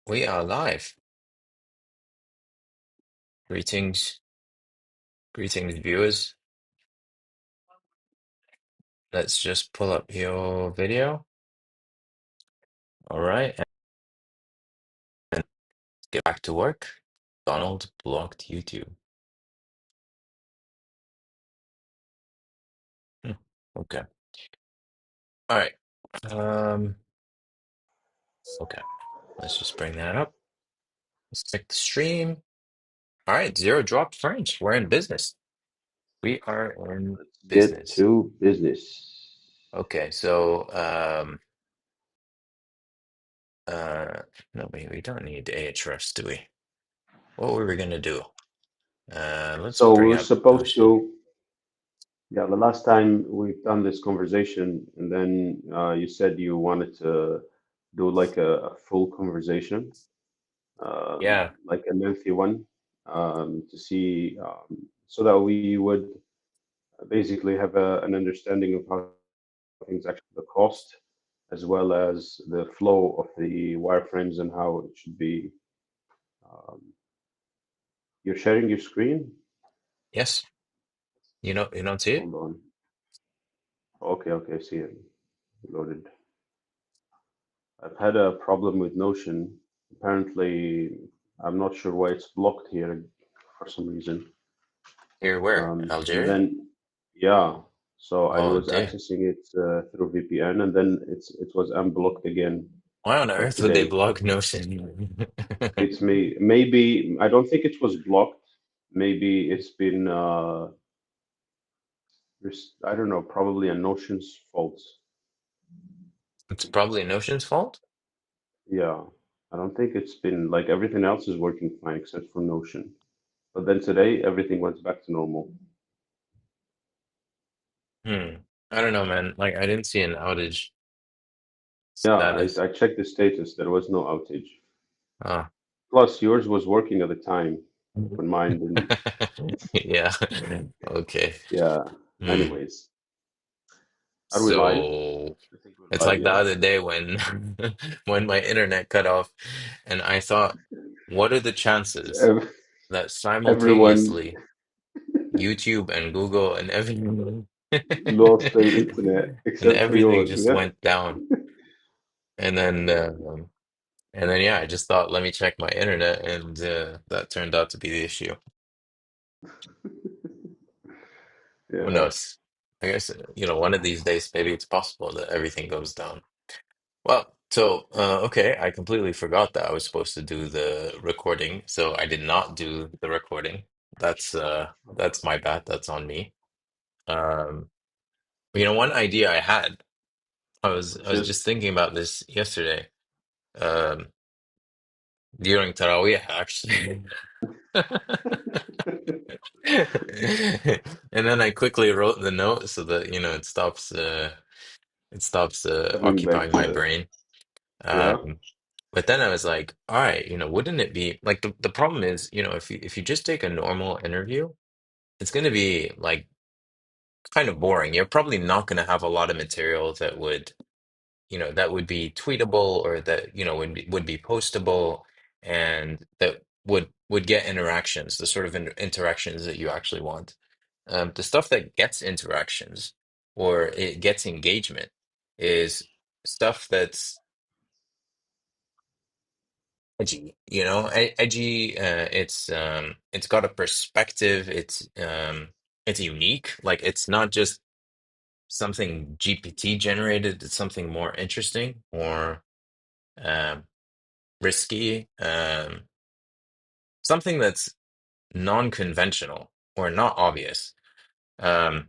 We are live. Greetings, greetings, viewers. Let's just pull up your video. All right, and get back to work. Donald blocked YouTube. Hmm, okay. All right. Um, okay. Let's just bring that up. Let's check the stream. All right, Zero Drop French. We're in business. We are in Let's get business. to business. Okay, so no, we don't need Ahrefs, do we? What were we gonna do? Let's So bring we're up supposed Notion. to, yeah, the last time we've done this conversation, and then you said you wanted to do like a full conversation, Yeah. like a lengthy one, to see, so that we would basically have an understanding of how things actually, the cost, as well as the flow of the wireframes and how it should be. Um, you're sharing your screen? Yes. You don't see it? Hold on. Okay, okay, I see it loaded. I've had a problem with Notion. Apparently, I'm not sure why it's blocked here for some reason. Here, where? And Algeria? then, yeah, so I Oh, was damn. accessing it through VPN, and then it was unblocked again Why on earth would they today. block Notion? It's maybe I don't think it was blocked. Maybe it's been I don't know, probably a Notion's fault. It's probably Notion's fault? Yeah, I don't think it's been like everything else is working fine except for Notion. But then today, everything went back to normal. Hmm. I don't know, man. Like, I didn't see an outage Yeah, status. I checked the status. There was no outage. Ah. Plus, yours was working at the time when mine didn't. Yeah. Okay. Yeah. Hmm. Anyways, are we live? So I think we're it's live, like the yeah. other day when when my internet cut off and I thought, what are the chances Ev- that Everyone simultaneously YouTube and Google and everything lost their internet and except for everything yours. just Yeah. went down. And then yeah, I just thought let me check my internet and that turned out to be the issue. Who Yeah. knows? I guess one of these days maybe it's possible that everything goes down. Well, so okay, I completely forgot that I was supposed to do the recording, so I did not do the recording. That's my bad. That's on me. Um, one idea I had. I Which was is just thinking about this yesterday, um, during Taraweeh actually. And then I quickly wrote the note so that, it stops coming back occupying my to, brain. yeah. Um, but then I was like, all right, wouldn't it be like the problem is, if you just take a normal interview, it's going to be like kind of boring. You're probably not going to have a lot of material that would be tweetable or that, would be postable and that would get interactions, the sort of interactions that you actually want. The stuff that gets interactions or it gets engagement is stuff that's edgy, edgy. It's got a perspective. It's unique. Like it's not just something GPT generated. It's something more interesting, more um, risky, something that's non-conventional or not obvious. Um,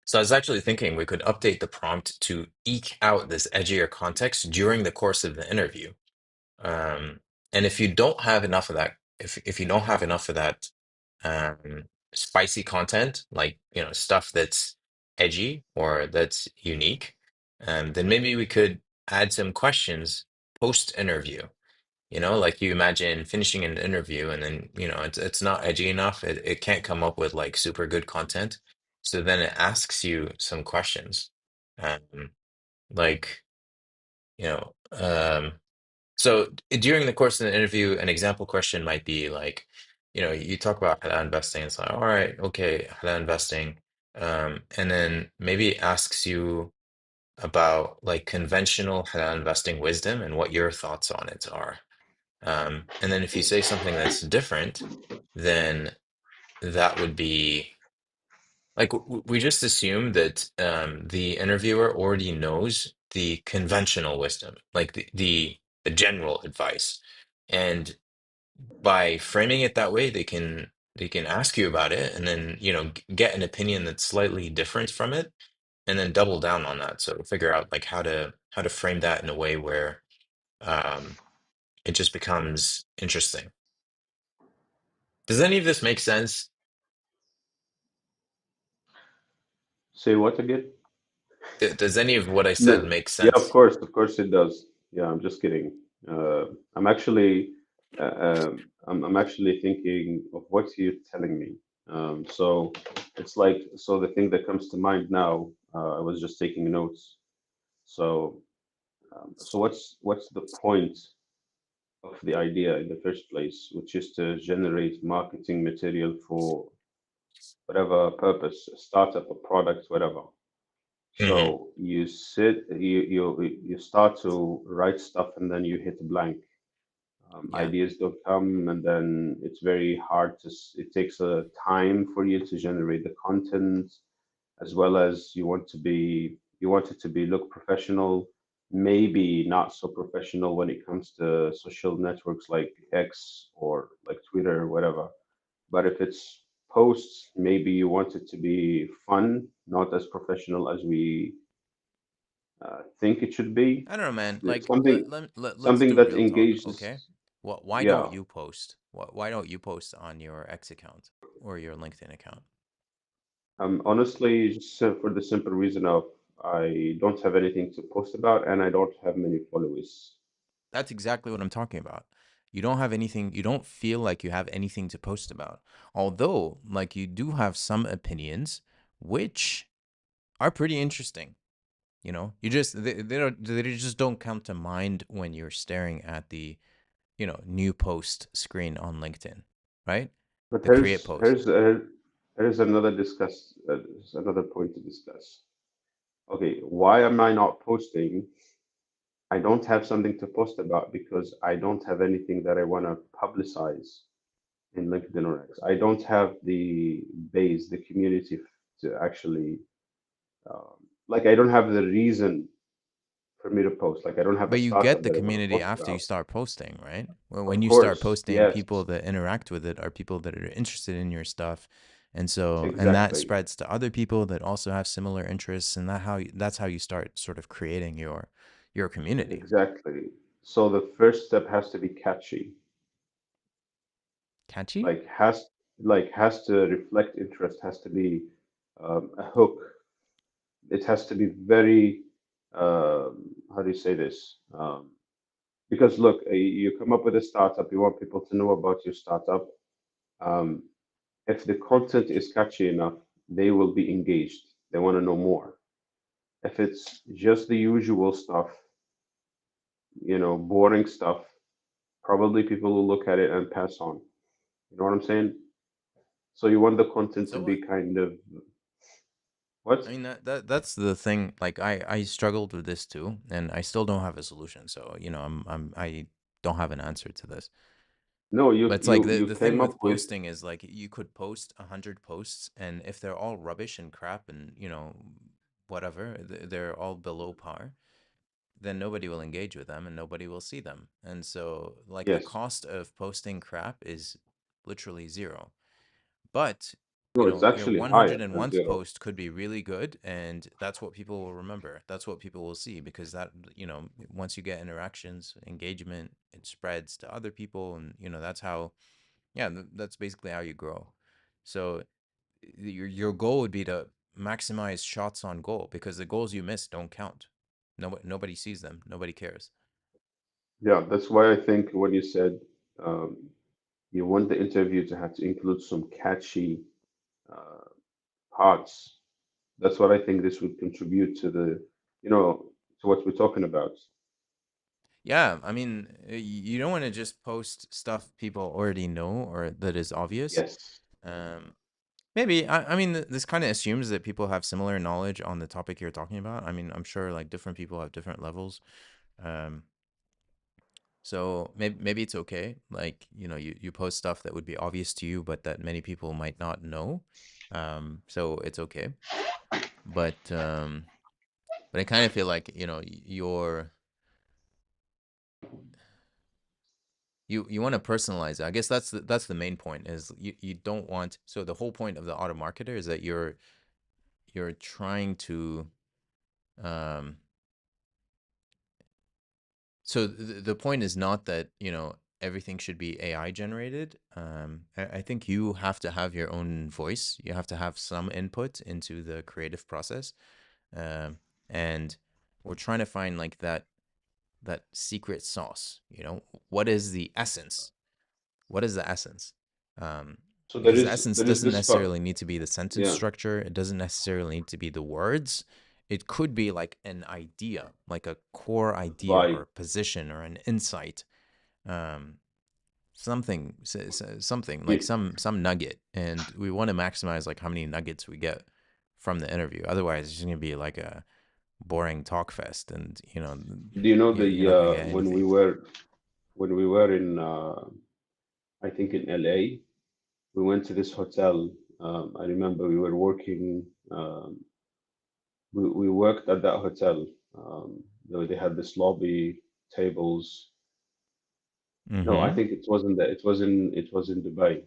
so I was actually thinking we could update the prompt to eke out this edgier context during the course of the interview. Um, and if you don't have enough of that, if you don't have enough of that spicy content, like stuff that's edgy or that's unique, then maybe we could add some questions post interview. Like you imagine finishing an interview and then it's not edgy enough. It can't come up with like super good content. So then it asks you some questions, like you know. So during the course of the interview, an example question might be like, you talk about halal investing. It's like, all right, okay, halal investing. And then maybe it asks you about like conventional halal investing wisdom and what your thoughts on it are. And then if you say something that's different, then that would be like we just assume that the interviewer already knows the conventional wisdom, like the general advice. And by framing it that way, they can ask you about it and then, get an opinion that's slightly different from it and then double down on that. So figure out like how to frame that in a way where um it just becomes interesting. Does any of this make sense? Say what again? Does any of what I said No. make Yeah, sense? of course it does. Yeah, I'm just kidding. I'm actually, I'm actually thinking of what you're telling me. So it's like, so the thing that comes to mind now, I was just taking notes. So, so what's the point of the idea in the first place, which is to generate marketing material for whatever purpose, a startup, a product, whatever. Hmm. So you start to write stuff and then you hit blank. Yeah. Ideas don't come, and then it's very hard to. It takes a time for you to generate the content, as well as you want it to be look professional, maybe not so professional when it comes to social networks like X or like Twitter or whatever. But if it's posts, maybe you want it to be fun, not as professional as we think it should be. I don't know, man. Like let's Something do that real talk, okay? engages. Why Yeah. don't you post? Why don't you post on your X account or your LinkedIn account? Honestly, just for the simple reason of I don't have anything to post about and I don't have many followers. That's exactly what I'm talking about. You don't have anything, you don't feel like you have anything to post about. Although, like you do have some opinions which are pretty interesting. You just they just don't come to mind when you're staring at the new post screen on LinkedIn, right? But The create post. here's another point to discuss. Okay, why am I not posting? I don't have something to post about because I don't have anything that I want to publicize in LinkedIn or X. I don't have the base, the community to actually, um, like, I don't have the reason for me to post. Like, I don't have a But you get startup the that I want to community post after you about. start posting, right? Well, Of when you start course, posting, yes, people that interact with it are people that are interested in your stuff. And that exactly, spreads to other people that also have similar interests, and that's how you start sort of creating your community. exactly. So the first step has to be catchy, Catchy? like has to reflect interest, has to be a hook. It has to be very, how do you say this? Because look, you come up with a startup, you want people to know about your startup. Um, if the content is catchy enough, they will be engaged. They want to know more. If it's just the usual stuff, boring stuff, probably people will look at it and pass on. You know what I'm saying? So you want the content to So be what? kind of what? I mean that's the thing. Like I struggled with this too, and I still don't have a solution. So I don't have an answer to this. No, But it's like you the thing came up with with posting is like you could post 100 posts, and if they're all rubbish and crap and whatever, they're all below par, then nobody will engage with them and nobody will see them. And so like the yes. cost of posting crap is literally zero. But No, it's your actually higher than 101st zero. post could be really good, and that's what people will remember. That's what people will see, because that, once you get interactions, engagement, it spreads to other people, and that's how, yeah, that's basically how you grow. So your goal would be to maximize shots on goal, because the goals you miss don't count. Nobody sees them. Nobody cares. Yeah, that's why I think when you said um, you want the interview to have to include some catchy uh, parts, that's what I think this would contribute to the, to what we're talking about. Yeah, I mean, you don't want to just post stuff people already know or that is obvious. Yes. Um, maybe I mean this kind of assumes that people have similar knowledge on the topic you're talking about. I mean, I'm sure like different people have different levels. Um, so maybe it's okay. Like, you know, you post stuff that would be obvious to you, but that many people might not know. So it's okay. But I kind of feel like, you know, you want to personalize it. I guess that's the main point is you don't want, so the whole point of the auto marketer is that you're trying to um so the point is not that, you know, everything should be AI generated. I think you have to have your own voice. You have to have some input into the creative process. Um, and we're trying to find like that secret sauce, you know, what is the essence? What is the essence? Um, So there because the is essence there is doesn't this part. necessarily need to be the sentence Yeah. structure. It doesn't necessarily need to be the words. It could be like an idea, like a core idea or Vibe. a position or an insight, um, something like You, some nugget. And we want to maximize like how many nuggets we get from the interview. Otherwise, it's just gonna be like a boring talk fest, and you know, do you know you're the not gonna get when we anything. were in I think in LA, we went to this hotel. I remember we were working. We worked at that hotel. They had this lobby tables. No, I Mm-hmm. think it wasn't that. It was in Dubai.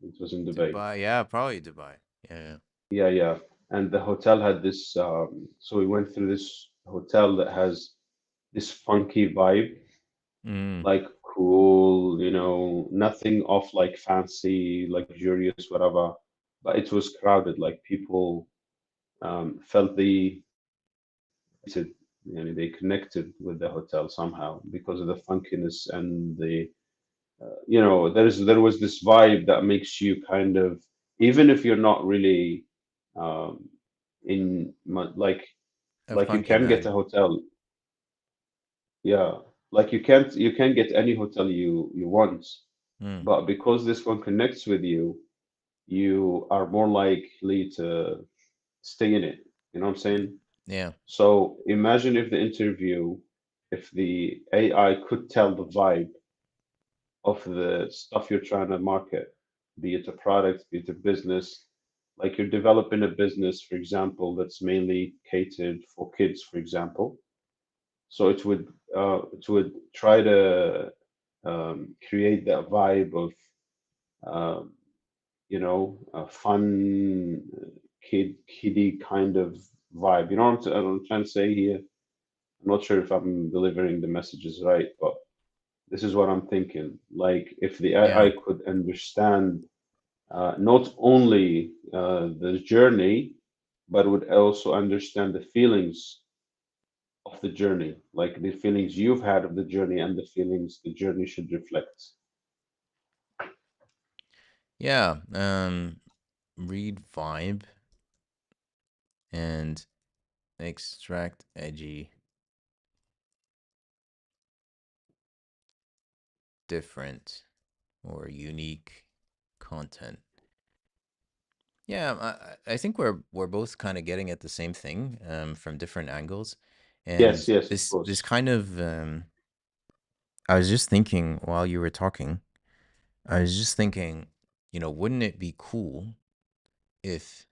It was in Dubai. Dubai, yeah, probably Dubai. Yeah. Yeah, yeah. And the hotel had this. So we went through this hotel that has this funky vibe, Mm, like cool, nothing off like fancy, luxurious, whatever. But it was crowded. Like people felt they connected with the hotel somehow because of the funkiness and there was this vibe that makes you kind of, even if you're not really um, a like you funky can get a man. hotel, yeah, like you can get any hotel you want, Mm, but because this one connects with you, you are more likely to stay in it. You know what I'm saying? yeah. So imagine if the AI could tell the vibe of the stuff you're trying to market, be it a product, be it a business. Like you're developing a business, for example, that's mainly catered for kids, for example. So it would try to create that vibe of um, a fun kiddie kind of vibe. You know what I'm trying to say here? I'm not sure if I'm delivering the messages right, but this is what I'm thinking. Like if the AI Yeah. could understand not only the journey, but would also understand the feelings of the journey, like the feelings you've had of the journey and the feelings the journey should reflect. Yeah. Read vibe and extract edgy, different, or unique content. Yeah, I think we're both kind of getting at the same thing, from different angles, Yes, and yes, of this course. kind of I was just thinking while you were talking, I was just thinking, you know, wouldn't it be cool if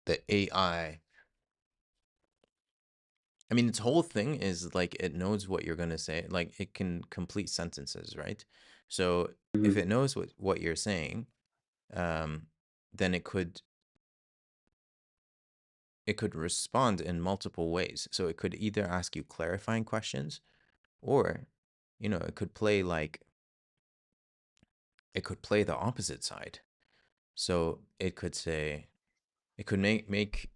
the I mean, its whole thing is like it knows what you're gonna say. Like it can complete sentences, right? So if Hmm. it knows what you're saying, um, then it could respond in multiple ways. So it could either ask you clarifying questions, or, you know, it could play the opposite side. So it could say it could make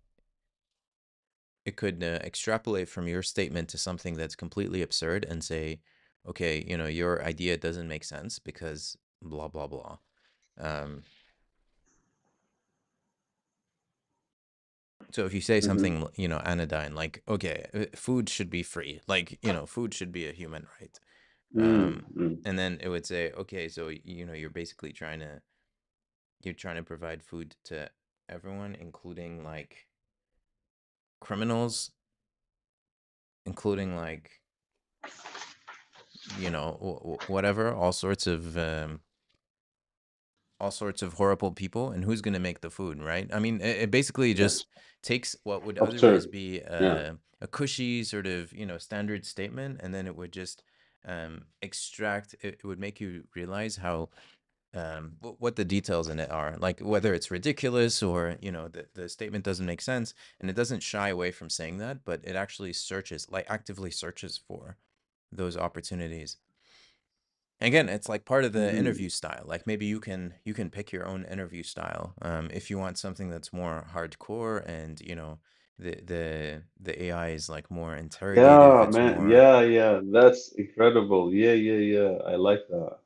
it could extrapolate from your statement to something that's completely absurd and say, okay, you know, your idea doesn't make sense because blah blah blah. um So if you say Mm-hmm. something, anodyne, like, okay, food should be free, like, food should be a human right. Um, Mm-hmm. and then it would say, okay, so, you're basically you're trying to provide food to everyone, including like criminals, including like, whatever, all sorts of horrible people, and who's going to make the food, right? I mean, it basically Yes. just takes what would otherwise Absurd. be Yeah. a cushy sort of, standard statement, and then it would just extract it would make you realize how what the details in it are, like whether it's ridiculous or the statement doesn't make sense, and it doesn't shy away from saying that, but it actually actively searches for those opportunities. Again, it's like part of the Mm-hmm. interview style. Like maybe you can pick your own interview style. If you want something that's more hardcore, and the AI is like more interrogative, Yeah, it's man. more. Yeah, yeah. That's incredible. Yeah, yeah, yeah. I like that.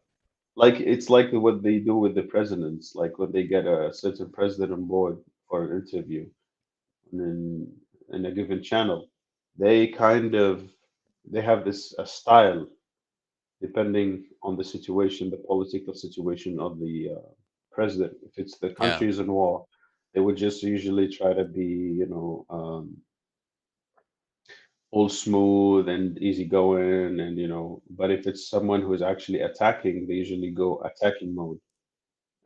Like it's like what they do with the presidents, like when they get a certain president on board for an interview in a given channel, they kind of they have this a style depending on the situation, the political situation of the president. If it's the Yeah, country is in war, they would just usually try to be, all smooth and easygoing, and but if it's someone who is actually attacking, they usually go attacking mode,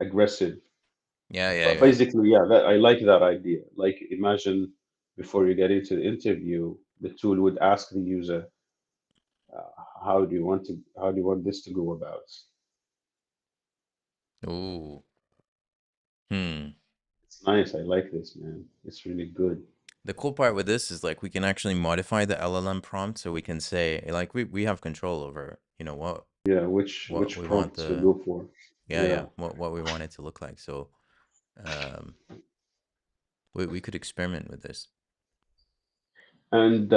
aggressive. yeah, yeah, But yeah. basically, yeah, that I like that idea. Like imagine before you get into the interview, the tool would ask the user, how do you want this to go about? Ooh. Hmm. It's nice. I like this, man. It's really good. The cool part with this is like we can actually modify the LLM prompt, so we can say like we have control over Yeah, what which we want prompt to the. go for. Yeah, Yeah. yeah, what we want it to look like. So um we could experiment with this. And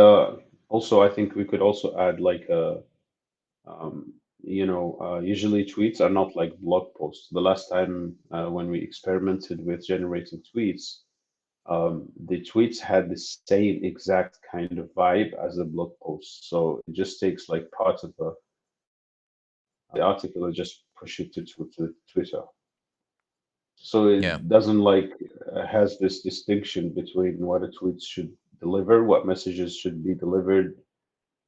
also, I think we could also add like um, usually tweets are not like blog posts. The last time when we experimented with generating tweets, the tweets had the same exact kind of vibe as the blog post. So it just takes like part of the article and just push it to Twitter. So Yeah. it doesn't like has this distinction between what a tweet should deliver, what messages should be delivered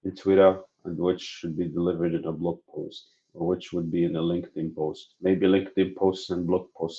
in Twitter, and which should be delivered in a blog post, or which would be in a LinkedIn post. Maybe LinkedIn posts and blog posts